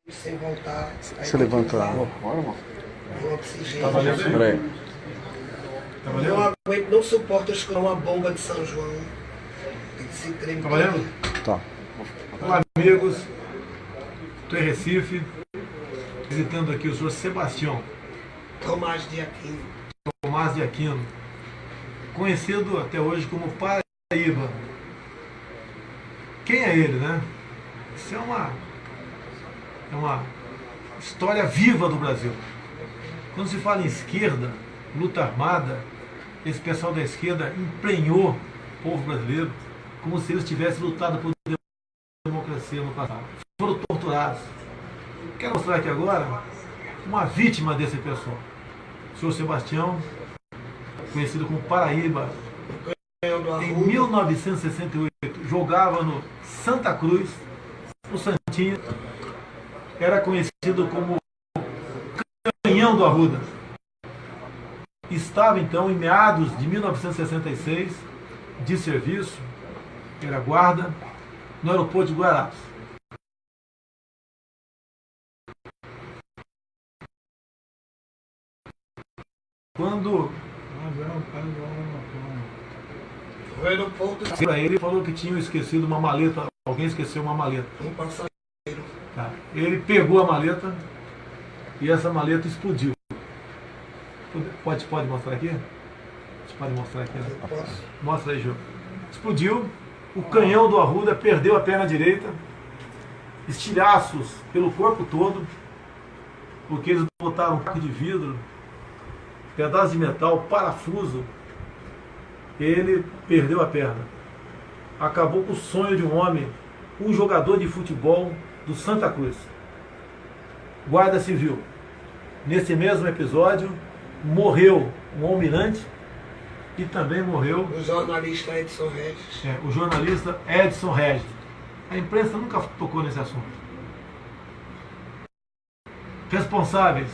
Sem voltar. Você levantar. O oxigênio. Tá valendo aí? Peraí. Tá Não valendo? aguento, não suporto escutar uma bomba de São João. Tem que se tremer. Tá valendo? Tá. Olá, amigos. Estou em Recife, visitando aqui o senhor Sebastião Tomás de Aquino. Tomás de Aquino, conhecido até hoje como Paraíba. Quem é ele, né? Isso é uma história viva do Brasil. Quando se fala em esquerda, luta armada, esse pessoal da esquerda emprenhou o povo brasileiro como se eles tivessem lutado por democracia no passado. Foram torturados. Quero mostrar aqui agora uma vítima desse pessoal. O senhor Sebastião, conhecido como Paraíba, em 1968, jogava no Santa Cruz, o Santinho, era conhecido como Canhão do Arruda. Estava então em meados de 1966 de serviço, era guarda, no aeroporto de Guararapes. Quando O aeroporto ele falou que tinha esquecido uma maleta, alguém esqueceu uma maleta. um passageiro. Tá. Ele pegou a maleta e essa maleta explodiu. Pode mostrar aqui? Você pode mostrar aqui? Né? Eu posso. Mostra aí, Jô. Explodiu. O canhão do Arruda perdeu a perna direita. Estilhaços pelo corpo todo. Porque eles botaram um caco de vidro, pedaço de metal, parafuso. Ele perdeu a perna. Acabou com o sonho de um homem, um jogador de futebol do Santa Cruz. Guarda Civil. Nesse mesmo episódio, morreu um almirante e também morreu O jornalista Edson Regis. o jornalista Edson Regis. A imprensa nunca tocou nesse assunto. Responsáveis,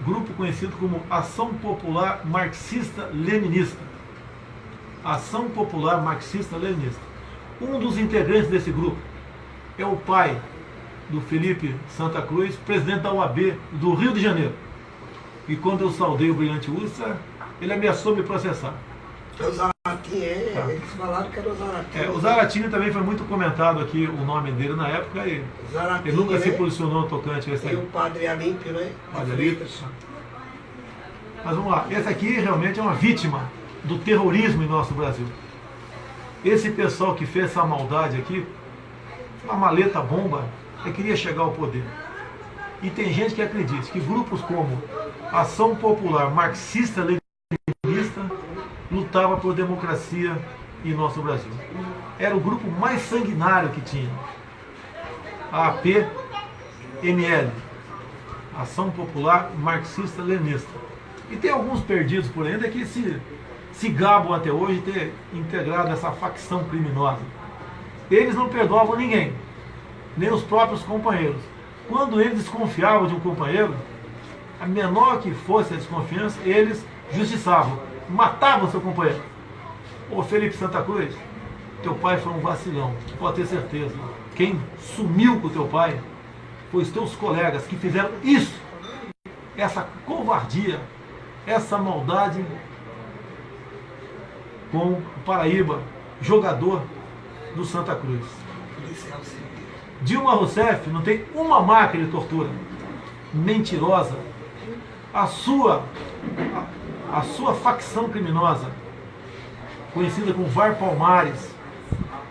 grupo conhecido como Ação Popular Marxista-Leninista. Ação Popular Marxista-Leninista. Um dos integrantes desse grupo é o pai do Felipe Santa Cruz, presidente da OAB do Rio de Janeiro. E quando eu saudei o brilhante Ustra, ele ameaçou me processar. O Zaratinho, Tá. eles falaram que era o Zaratinho. O Zaratini também foi muito comentado aqui, o nome dele na época, e O Zaratinho, ele nunca se né? posicionou tocante a esse E o padre Alímpio, né? Olha De ali. Freitas. Mas vamos lá, esse aqui realmente é uma vítima do terrorismo em nosso Brasil. Esse pessoal que fez essa maldade aqui, uma maleta bomba, queria chegar ao poder. E tem gente que acredita que grupos como Ação Popular Marxista-Leninista lutava por democracia em nosso Brasil. Era o grupo mais sanguinário que tinha. A APML, Ação Popular Marxista-Leninista. E tem alguns perdidos por ainda que se gabam até hoje de ter integrado essa facção criminosa. Eles não perdoavam ninguém, nem os próprios companheiros. Quando eles desconfiavam de um companheiro, a menor que fosse a desconfiança, eles justiçavam, matavam seu companheiro. Ô Felipe Santa Cruz, teu pai foi um vacilão, pode ter certeza. Quem sumiu com o teu pai foi os teus colegas que fizeram isso, essa covardia, essa maldade com o Paraíba, jogador do Santa Cruz. Policial civil. Dilma Rousseff não tem uma marca de tortura. Mentirosa. A sua facção criminosa, conhecida como VAR Palmares.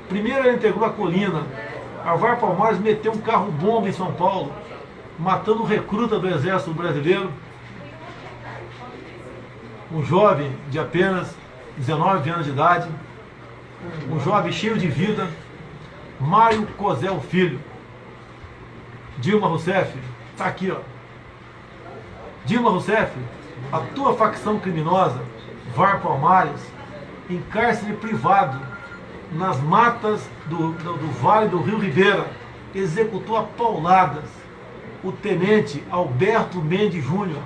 Primeiro ela integrou a Colina. A VAR Palmares meteu um carro-bomba em São Paulo, matando um recruta do Exército Brasileiro. Um jovem de apenas 19 anos de idade. Um jovem cheio de vida. Mário Cosel Filho. Dilma Rousseff, está aqui, ó. Dilma Rousseff, a tua facção criminosa, VAR Palmares, em cárcere privado, nas matas do Vale do Rio Ribeira, executou a pauladas o tenente Alberto Mendes Júnior.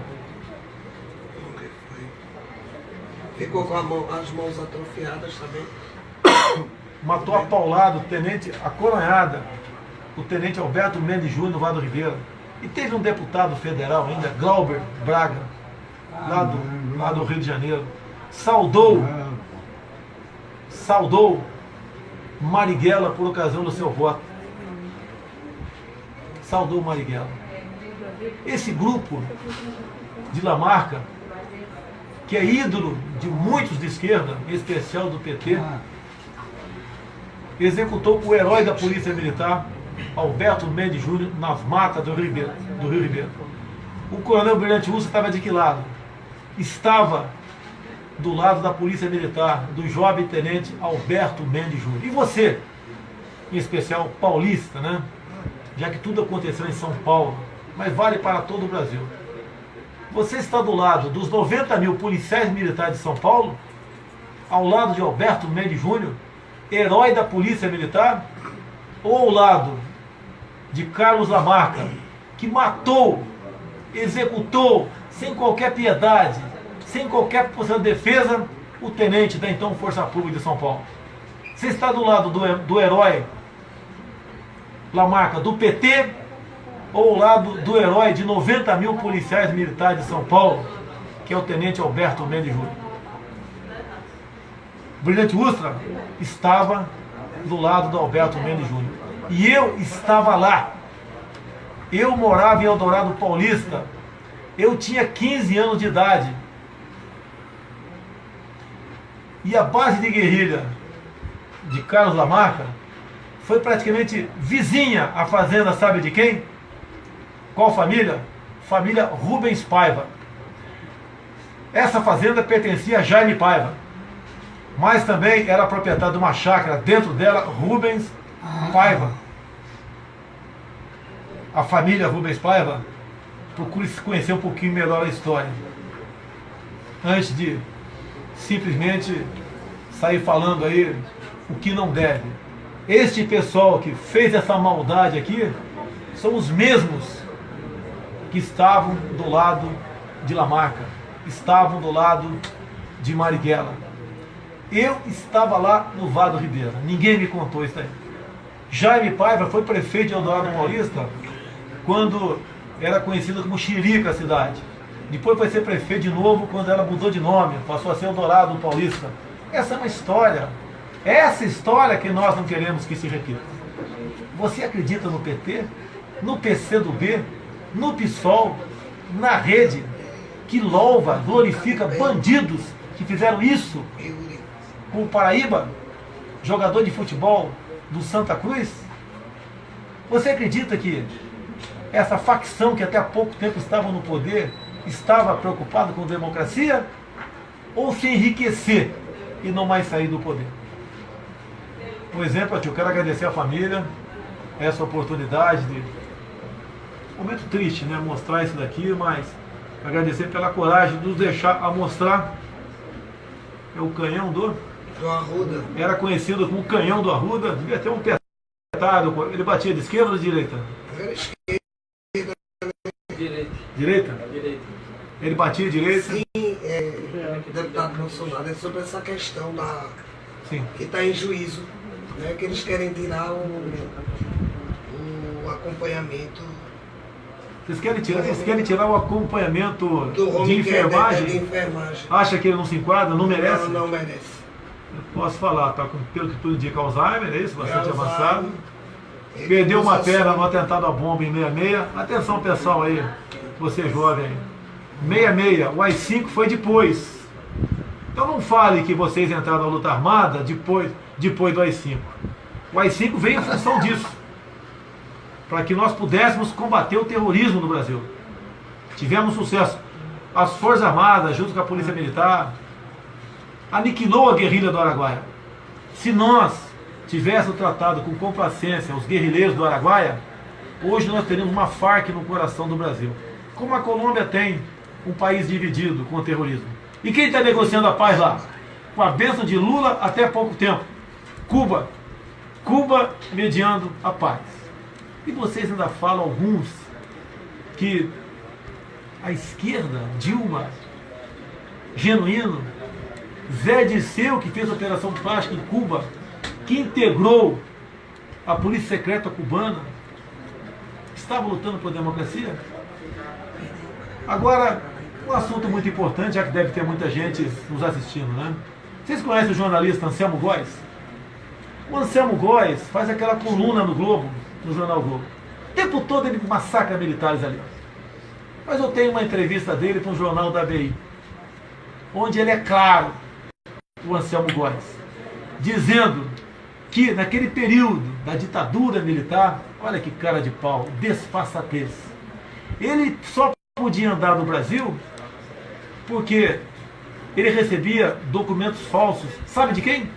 Ficou com as mãos atrofiadas também. matou a paulada o tenente, a coronhada, o tenente Alberto Mendes Júnior, no Vale do Ribeira. E teve um deputado federal ainda, Glauber Braga, lá do Rio de Janeiro, saudou Marighella por ocasião do seu voto. Saudou Marighella. Esse grupo de Lamarca, que é ídolo de muitos de esquerda, em especial do PT, executou o herói da Polícia Militar, Alberto Mendes Júnior, nas matas do Rio Ribeiro. O coronel Brilhante Ustra estava de que lado? Estava do lado da Polícia Militar, do jovem tenente Alberto Mendes Júnior. E você, em especial paulista, né? Já que tudo aconteceu em São Paulo, mas vale para todo o Brasil. Você está do lado dos 90 mil policiais militares de São Paulo, ao lado de Alberto Mendes Júnior, herói da Polícia Militar, ou ao lado de Carlos Lamarca, que matou, executou, sem qualquer piedade, sem qualquer possibilidade de defesa, o tenente da então Força Pública de São Paulo? Você está do lado do herói Lamarca do PT, ou ao lado do herói de 90 mil policiais militares de São Paulo, que é o tenente Alberto Mendes Júnior? Brilhante Ustra estava do lado do Alberto Mendes Júnior. E eu estava lá. Eu morava em Eldorado Paulista. Eu tinha 15 anos de idade. E a base de guerrilha de Carlos Lamarca foi praticamente vizinha à fazenda, sabe de quem? Qual família? Família Rubens Paiva. Essa fazenda pertencia a Jaime Paiva, mas também era proprietário de uma chácara, dentro dela, Rubens Paiva. A família Rubens Paiva, procure se conhecer um pouquinho melhor a história, antes de simplesmente sair falando aí o que não deve. Este pessoal que fez essa maldade aqui são os mesmos que estavam do lado de Lamarca, estavam do lado de Marighella. Eu estava lá no Vado Ribeira, ninguém me contou isso aí. Jaime Paiva foi prefeito de Eldorado Paulista quando era conhecido como Xirica a cidade. Depois foi ser prefeito de novo quando ela mudou de nome, passou a ser Eldorado Paulista. Essa é uma história. Essa história que nós não queremos que se repita. Você acredita no PT, no PCdoB, no PSOL, na rede, que louva, glorifica bandidos que fizeram isso com o Paraíba, jogador de futebol do Santa Cruz? Você acredita que essa facção que até há pouco tempo estava no poder estava preocupada com democracia? Ou se enriquecer e não mais sair do poder? Por exemplo, eu quero agradecer à família essa oportunidade de... Momento triste, né? Mostrar isso daqui, mas agradecer pela coragem de nos deixar a mostrar. É o canhão do Arruda. Era conhecido como canhão do Arruda. Devia ter um petardo. Ele batia de esquerda ou de direita? Direita? Direita. Ele batia de direita? Sim, deputado Bolsonaro, é sobre essa questão da... Sim. Que está em juízo, né? Que eles querem tirar o acompanhamento. Vocês querem tirar o acompanhamento Do de enfermagem? de enfermagem. Acha que ele não se enquadra? Não merece? Não merece. Eu posso falar, tá com, pelo que tudo indica, Alzheimer, é isso? Bastante Alzheimer. avançado. Perdeu uma perna no atentado à bomba em 66. Atenção, pessoal aí, você jovem aí. 66, o AI-5 foi depois. Então não fale que vocês entraram na luta armada depois do AI-5. O AI-5 veio em função disso, para que nós pudéssemos combater o terrorismo no Brasil. Tivemos sucesso. As Forças Armadas, junto com a Polícia Militar, aniquilou a guerrilha do Araguaia. Se nós tivéssemos tratado com complacência os guerrilheiros do Araguaia, hoje nós teríamos uma Farc no coração do Brasil. Como a Colômbia tem um país dividido com o terrorismo. E quem está negociando a paz lá? Com a bênção de Lula até pouco tempo. Cuba. Cuba mediando a paz. E vocês ainda falam alguns que a esquerda, Dilma, Genuíno, Zé Dirceu, que fez a Operação Plástica em Cuba, que integrou a polícia secreta cubana, estava lutando por democracia? Agora, um assunto muito importante, já que deve ter muita gente nos assistindo, né? Vocês conhecem o jornalista Anselmo Góes? O Anselmo Góes faz aquela coluna no Globo, no jornal Globo. O tempo todo ele massacra militares ali. Mas eu tenho uma entrevista dele para um jornal da ABI, onde ele é claro, o Anselmo Góes, dizendo que naquele período da ditadura militar, olha que cara de pau, desfaçatez, ele só podia andar no Brasil porque ele recebia documentos falsos. Sabe de quem?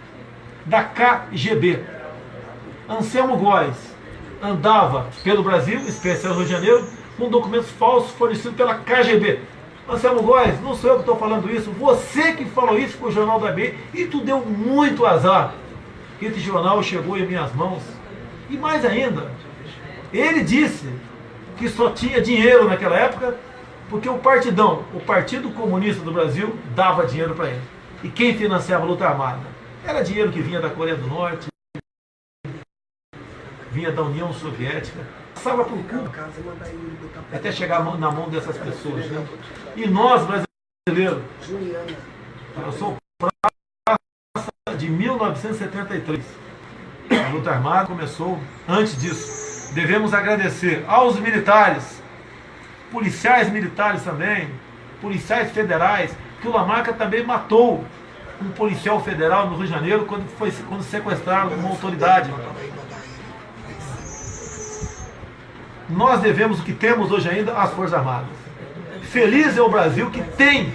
Da KGB. Anselmo Góes andava pelo Brasil, especial Rio de Janeiro, com documentos falsos fornecidos pela KGB. Anselmo Góes, não sou eu que estou falando isso, você que falou isso para o jornal da ABI, e tu deu muito azar que esse jornal chegou em minhas mãos. E mais ainda, ele disse que só tinha dinheiro naquela época porque o Partidão, o Partido Comunista do Brasil, dava dinheiro para ele. E quem financiava a luta armada? Era dinheiro que vinha da Coreia do Norte, vinha da União Soviética, passava por Cuba, até chegar na mão dessas pessoas, né? E nós, brasileiros, eu sou praça de 1973, a luta armada começou antes disso. Devemos agradecer aos militares, policiais militares também, policiais federais, que o Lamarca também matou um policial federal no Rio de Janeiro quando sequestraram uma autoridade. Nós devemos o que temos hoje ainda às Forças Armadas. Feliz é o Brasil que tem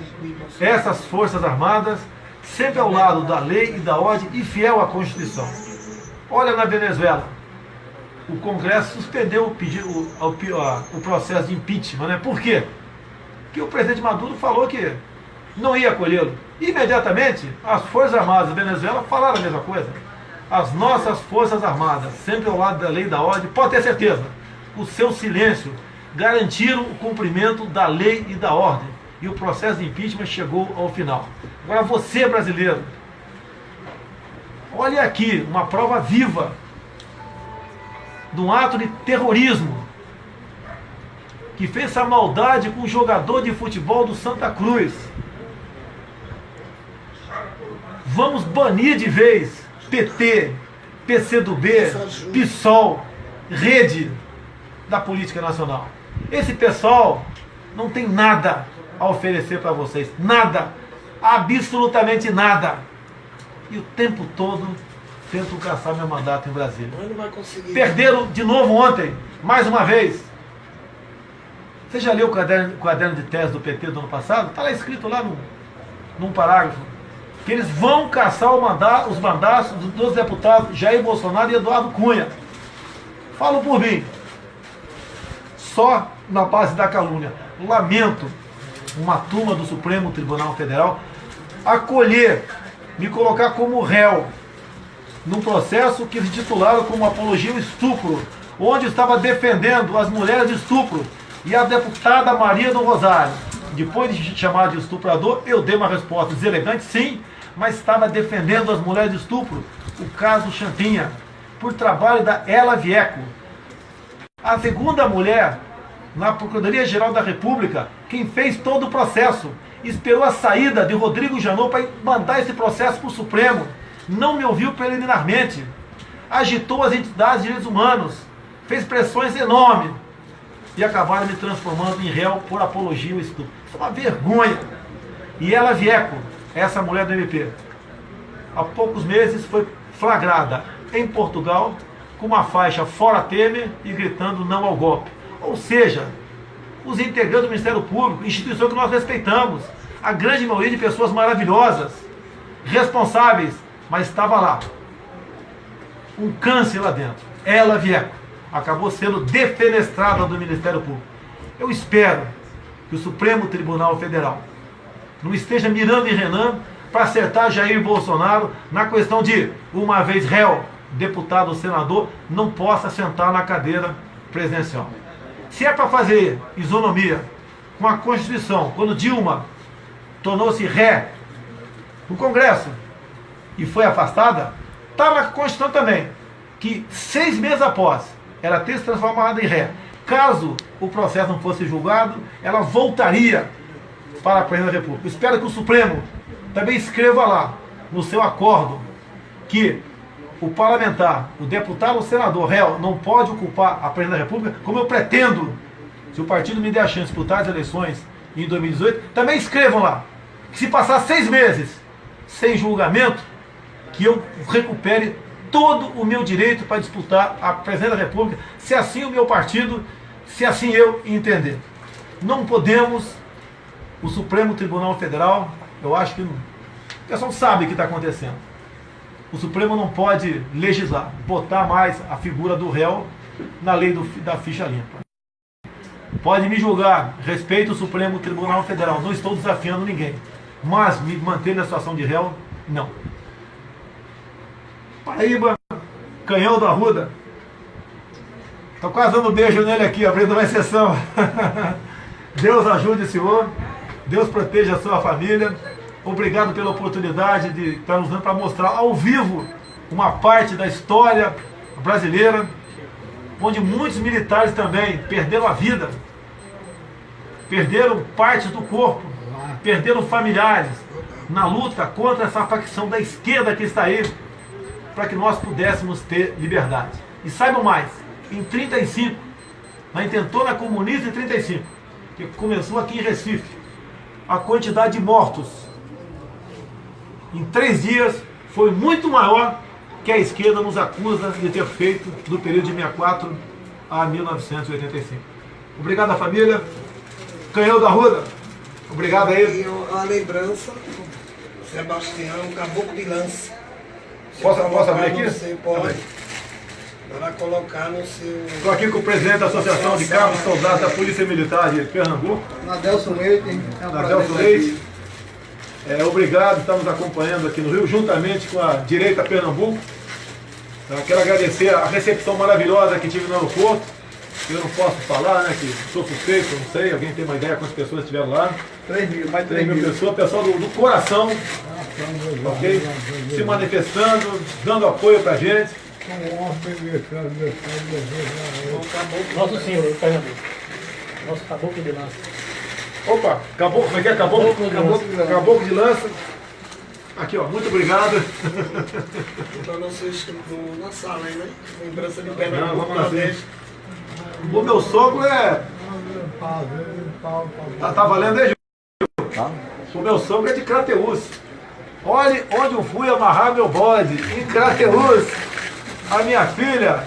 essas Forças Armadas sempre ao lado da lei e da ordem e fiel à Constituição. Olha na Venezuela, o Congresso suspendeu o processo de impeachment, né? Por quê? Porque o presidente Maduro falou que não ia acolhê-lo. Imediatamente, as Forças Armadas da Venezuela falaram a mesma coisa. As nossas Forças Armadas, sempre ao lado da lei e da ordem, pode ter certeza, o seu silêncio garantiram o cumprimento da lei e da ordem. E o processo de impeachment chegou ao final. Agora você, brasileiro, olha aqui uma prova viva de um ato de terrorismo que fez essa maldade com um jogador de futebol do Santa Cruz. Vamos banir de vez PT, PCdoB, PSOL, Rede da política nacional. Esse pessoal não tem nada a oferecer para vocês. Nada. Absolutamente nada. E o tempo todo tentam caçar meu mandato em Brasília. Perderam de novo ontem, mais uma vez. Você já leu o caderno de tese do PT do ano passado? Está lá escrito lá num parágrafo que eles vão caçar os mandatos dos deputados Jair Bolsonaro e Eduardo Cunha. Falo por mim. Só na base da calúnia. Lamento uma turma do Supremo Tribunal Federal acolher, me colocar como réu num processo que eles titularam como apologia ao estupro, onde estava defendendo as mulheres de estupro. E a deputada Maria do Rosário, depois de chamar de estuprador, eu dei uma resposta deselegante, sim, mas estava defendendo as mulheres de estupro. O caso Champinha, por trabalho da Ela Vieco. A segunda mulher, na Procuradoria-Geral da República, quem fez todo o processo, esperou a saída de Rodrigo Janot para mandar esse processo para o Supremo, não me ouviu preliminarmente, agitou as entidades de direitos humanos, fez pressões enormes e acabaram me transformando em réu por apologia ao estupro. Isso é uma vergonha. E Ela Vieco, essa mulher do MP, há poucos meses foi flagrada em Portugal com uma faixa fora Temer e gritando não ao golpe. Ou seja, os integrantes do Ministério Público, instituição que nós respeitamos, a grande maioria de pessoas maravilhosas, responsáveis, mas estava lá um câncer lá dentro. Ela Vieco acabou sendo defenestrada do Ministério Público. Eu espero que o Supremo Tribunal Federal não esteja mirando em Renan para acertar Jair Bolsonaro na questão de, uma vez réu, deputado ou senador, não possa sentar na cadeira presidencial. Se é para fazer isonomia com a Constituição, quando Dilma tornou-se ré no Congresso e foi afastada, está na Constituição também, que 6 meses após ela ter se transformado em ré, caso o processo não fosse julgado, ela voltaria para a Presidência da República. Espero que o Supremo também escreva lá, no seu acórdão, que o parlamentar, o deputado ou senador réu não pode ocupar a Presidência da República, como eu pretendo, se o partido me der a chance de disputar as eleições em 2018, também escrevam lá, que se passar 6 meses sem julgamento, que eu recupere todo o meu direito para disputar a Presidência da República, se assim o meu partido, se assim eu entender. Não podemos, o Supremo Tribunal Federal, eu acho que o pessoal sabe o que está acontecendo. O Supremo não pode legislar, botar mais a figura do réu na lei da ficha limpa. Pode me julgar, respeito o Supremo Tribunal Federal, não estou desafiando ninguém, mas me manter na situação de réu, não. Paraíba, Canhão da Arruda. Estou quase dando um beijo nele aqui, abrindo uma exceção. Deus ajude o senhor, Deus proteja a sua família. Obrigado pela oportunidade de estar nos dando para mostrar ao vivo uma parte da história brasileira, onde muitos militares também perderam a vida, perderam partes do corpo, perderam familiares na luta contra essa facção da esquerda que está aí, para que nós pudéssemos ter liberdade. E saibam mais, em 35, na intentona comunista em 35, que começou aqui em Recife, a quantidade de mortos em 3 dias foi muito maior que a esquerda nos acusa de ter feito do período de 64 a 1985. Obrigado à família. Canhão da Arruda, obrigado aí. E a lembrança, Sebastião, caboclo de lança. Posso abrir aqui? Seu, pode. Para colocar no seu... Estou aqui com o presidente da Associação de Cabos Soldados da Polícia Militar de Pernambuco. Nadelson Leite. Nadelson Leite. Obrigado, estamos acompanhando aqui no Rio, juntamente com a Direita Pernambuco. Quero agradecer a recepção maravilhosa que tive no aeroporto. Eu não posso falar, né, que sou suspeito, não sei, alguém tem uma ideia quantas pessoas estiveram lá? 3 mil, mais de 3 mil pessoas, pessoal do coração, ok? Se manifestando, dando apoio pra gente. Nosso Senhor, Pernambuco. Nosso caboclo de lança. Opa, caboclo, como é que é? Caboclo de lança. Aqui, ó, muito obrigado. Então, não sei na sala aí, né? Lembrança de Não, Pernambuco. vamos lá ver. O meu sogro é... Tá valendo aí, Gil? O meu sogro é de Crateús. Olhe onde eu fui amarrar meu bode, em Crateús. A minha filha,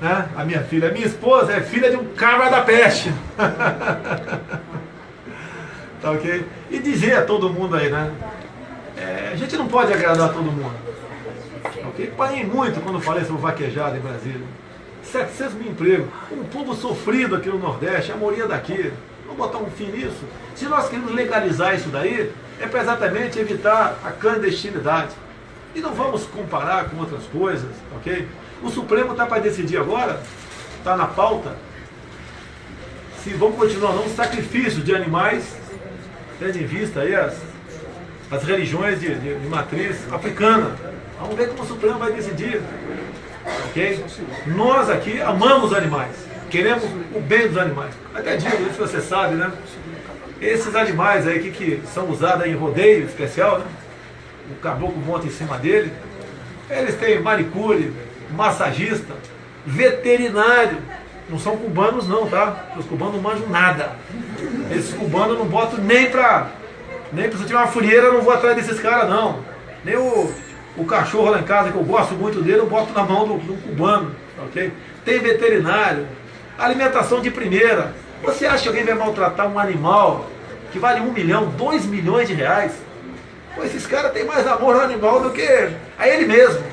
né? A minha esposa é filha de um cabra da peste. Tá ok? E dizer a todo mundo aí, né? A gente não pode agradar todo mundo. Ok? Parei muito quando falei sobre vaquejada em Brasília. 700 mil empregos. Um povo sofrido aqui no Nordeste, a maioria daqui. Vamos botar um fim nisso? Se nós queremos legalizar isso daí, é para exatamente evitar a clandestinidade. E não vamos comparar com outras coisas, ok? O Supremo está para decidir agora, está na pauta, se vão continuar ou não o sacrifício de animais, tendo em vista aí as religiões de matriz africana. Vamos ver como o Supremo vai decidir. Ok? Nós aqui amamos animais, queremos o bem dos animais. Até digo, isso você sabe, né? Esses animais aí que são usados aí em rodeio especial, né? O caboclo monta em cima dele. Eles têm manicure, massagista, veterinário. Não são cubanos não, tá? Os cubanos não manjam nada. Esses cubanos eu não boto nem pra se eu tiver uma frieira, eu não vou atrás desses caras não. Nem o cachorro lá em casa, que eu gosto muito dele, eu boto na mão do cubano, ok? Tem veterinário, alimentação de primeira. Você acha que alguém vai maltratar um animal que vale 1 milhão, 2 milhões de reais? Pô, esses caras têm mais amor ao animal do que a ele mesmo.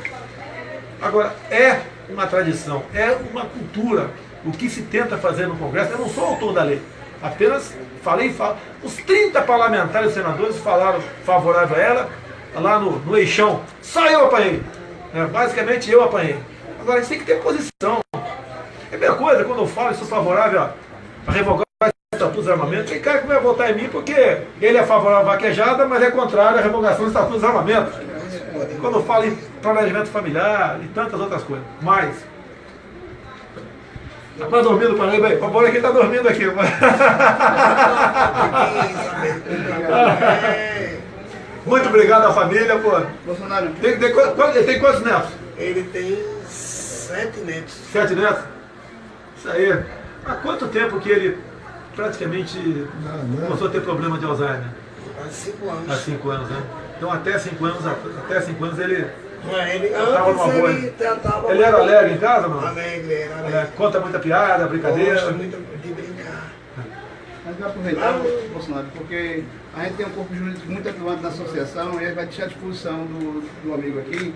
Agora, é uma tradição, é uma cultura. O que se tenta fazer no Congresso, eu não sou autor da lei, apenas falei. Os 30 parlamentares e senadores falaram favorável a ela, lá no Eixão. Só eu apanhei. Basicamente eu apanhei. Agora, a gente tem que ter posição. É a mesma coisa quando eu falo que sou favorável a revogar o Estatuto dos Armamentos. Tem cara que vai votar em mim porque ele é favorável à vaquejada, mas é contrário à revogação do Estatuto dos Armamentos. Quando eu falo em planejamento familiar e tantas outras coisas. Mas Tá quase dormindo, para aí, bora que tá dormindo aqui. Muito obrigado à família, pô. Bolsonaro. Ele tem quantos netos? Ele tem 7 netos. 7 netos? Isso aí. Há quanto tempo que ele praticamente começou a ter problema de Alzheimer? Há 5 anos. Há 5 anos, né? Então até 5 anos ele Ele, tava numa boa. antes ele tratava... Ele era alegre em casa, não? Alegre, era É, alegre. conta muita piada, brincadeira. Gosta muito de brincar. Mas vai aproveitar, Bolsonaro, porque a gente tem um corpo jurídico muito atuante na associação e ele vai deixar à disposição do amigo aqui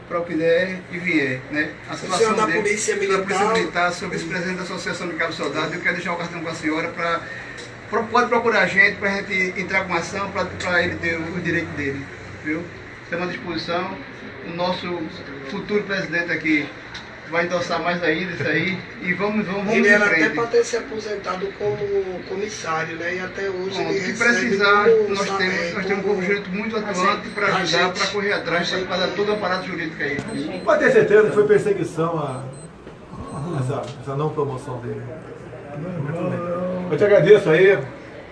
para o que der e vier, né? A Senhor da Polícia Militar, sou vice-presidente da Associação de Cabo Soldado, eu quero deixar o cartão com a senhora para... Pode procurar a gente para a gente entrar com uma ação para ele ter o direito dele, viu? Estamos à disposição. O nosso futuro presidente aqui vai endossar mais ainda isso aí e vamos Ele em era até frente. para ter se aposentado como comissário, né? E até hoje Pronto, ele se recebe precisar, como nós temos um corpo jurídico muito atuante para ajudar, gente. para correr atrás, para dar todo o aparato jurídico aí. Pode ter certeza que foi perseguição essa não promoção dele. Eu te agradeço aí,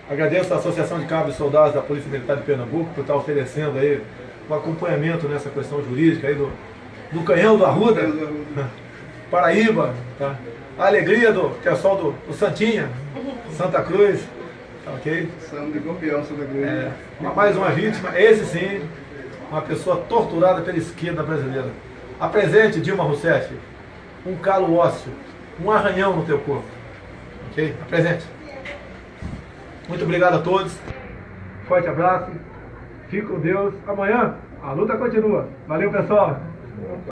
agradeço a Associação de Cabos e Soldados da Polícia Militar de Pernambuco por estar oferecendo aí um acompanhamento nessa questão jurídica aí do Canhão do Arruda, Paraíba, tá? A alegria do pessoal do Santinha, Santa Cruz, tá ok? São de Gorbião, Santa Cruz. Mais uma vítima, esse sim, uma pessoa torturada pela esquerda brasileira. Apresente, Dilma Rousseff, um calo ósseo, um arranhão no teu corpo. Ok? Apresente. Muito obrigado a todos. Forte abraço. Fique com Deus. Amanhã a luta continua. Valeu, pessoal.